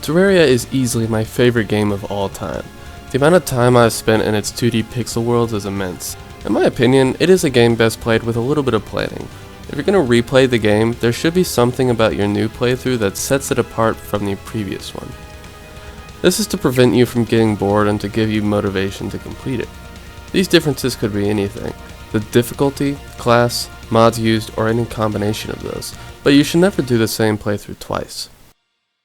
Terraria is easily my favorite game of all time. The amount of time I've spent in its 2D pixel worlds is immense. In my opinion, it is a game best played with a little bit of planning. If you're going to replay the game, there should be something about your new playthrough that sets it apart from the previous one. This is to prevent you from getting bored and to give you motivation to complete it. These differences could be anything: the difficulty, class, mods used, or any combination of those, but you should never do the same playthrough twice.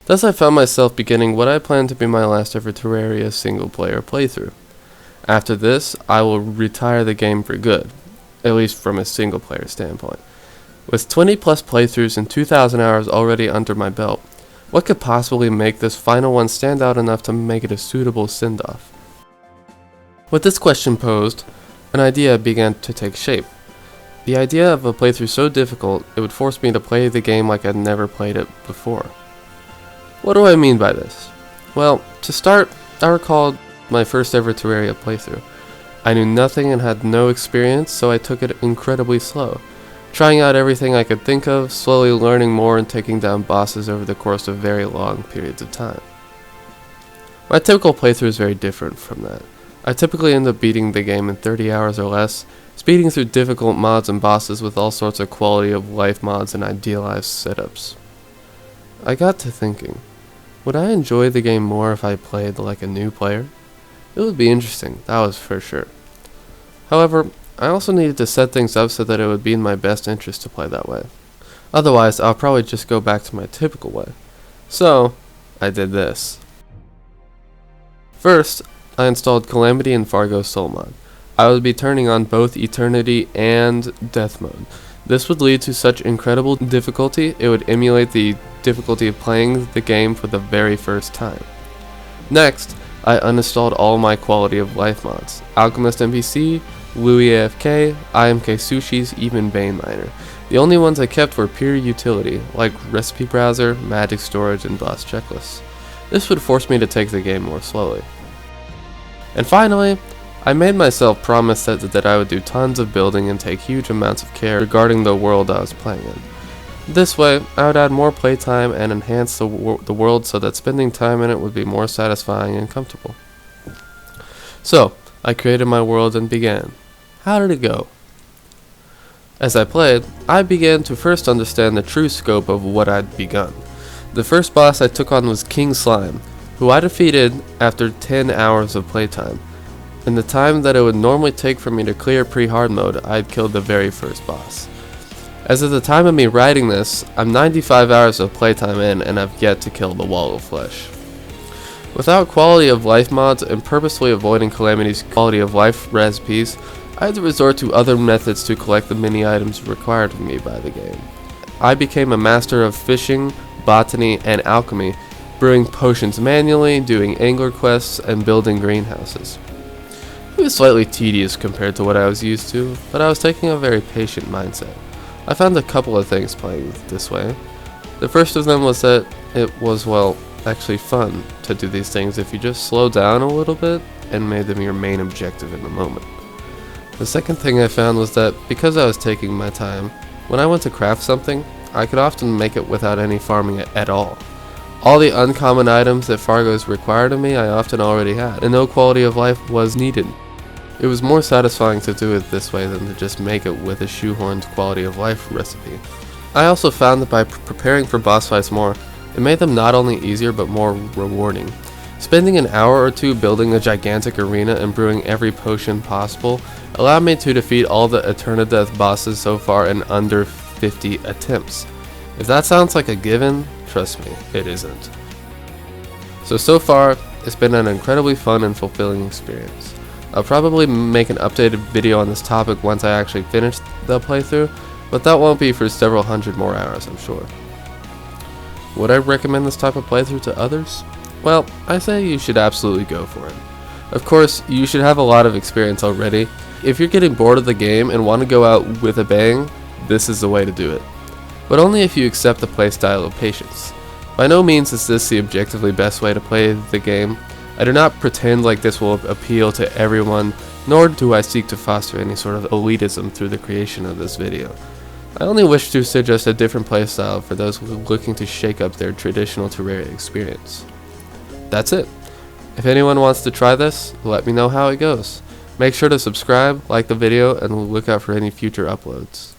Thus I found myself beginning what I plan to be my last ever Terraria single player playthrough. After this, I will retire the game for good, at least from a single player standpoint. With 20 plus playthroughs and 2,000 hours already under my belt, what could possibly make this final one stand out enough to make it a suitable send-off? With this question posed, an idea began to take shape. The idea of a playthrough so difficult, it would force me to play the game like I'd never played it before. What do I mean by this? Well, to start, I recalled my first ever Terraria playthrough. I knew nothing and had no experience, so I took it incredibly slow, trying out everything I could think of, slowly learning more and taking down bosses over the course of very long periods of time. My typical playthrough is very different from that. I typically end up beating the game in 30 hours or less, speeding through difficult mods and bosses with all sorts of quality of life mods and idealized setups. I got to thinking, would I enjoy the game more if I played like a new player? It would be interesting, that was for sure. However, I also needed to set things up so that it would be in my best interest to play that way. Otherwise, I'll probably just go back to my typical way. So, I did this. First, I installed Calamity and Fargo Soul mod. I would be turning on both Eternity and Death mode. This would lead to such incredible difficulty, it would emulate the difficulty of playing the game for the very first time. Next, I uninstalled all my quality of life mods: Alchemist NPC, Louis AFK, IMK Sushis, even Bane Miner. The only ones I kept were pure utility, like Recipe Browser, Magic Storage, and Boss Checklists. This would force me to take the game more slowly. And finally, I made myself promise that I would do tons of building and take huge amounts of care regarding the world I was playing in. This way, I would add more playtime and enhance the world so that spending time in it would be more satisfying and comfortable. So, I created my world and began. How did it go? As I played, I began to first understand the true scope of what I'd begun. The first boss I took on was King Slime, who I defeated after 10 hours of playtime. In the time that it would normally take for me to clear pre-hard mode, I'd killed the very first boss. As of the time of me writing this, I'm 95 hours of playtime in and I've yet to kill the wall of flesh. Without quality of life mods and purposely avoiding Calamity's quality of life recipes, I had to resort to other methods to collect the mini items required of me by the game. I became a master of fishing, botany, and alchemy, brewing potions manually, doing angler quests, and building greenhouses. It was slightly tedious compared to what I was used to, but I was taking a very patient mindset. I found a couple of things playing this way. The first of them was that it was, well, actually fun to do these things if you just slow down a little bit and made them your main objective in the moment. The second thing I found was that because I was taking my time, when I went to craft something, I could often make it without any farming at all. All the uncommon items that Fargo's required of me I often already had, and no quality of life was needed. It was more satisfying to do it this way than to just make it with a shoehorned quality of life recipe. I also found that by preparing for boss fights more, it made them not only easier but more rewarding. Spending an hour or two building a gigantic arena and brewing every potion possible allowed me to defeat all the Eternideth bosses so far in under 50 attempts. If that sounds like a given, trust me, it isn't. So far, it's been an incredibly fun and fulfilling experience. I'll probably make an updated video on this topic once I actually finish the playthrough, but that won't be for several hundred more hours, I'm sure. Would I recommend this type of playthrough to others? Well, I say you should absolutely go for it. Of course, you should have a lot of experience already. If you're getting bored of the game and want to go out with a bang, this is the way to do it. But only if you accept the playstyle of patience. By no means is this the objectively best way to play the game. I do not pretend like this will appeal to everyone, nor do I seek to foster any sort of elitism through the creation of this video. I only wish to suggest a different playstyle for those looking to shake up their traditional Terraria experience. that's it. If anyone wants to try this, let me know how it goes. Make sure to subscribe, like the video, and look out for any future uploads.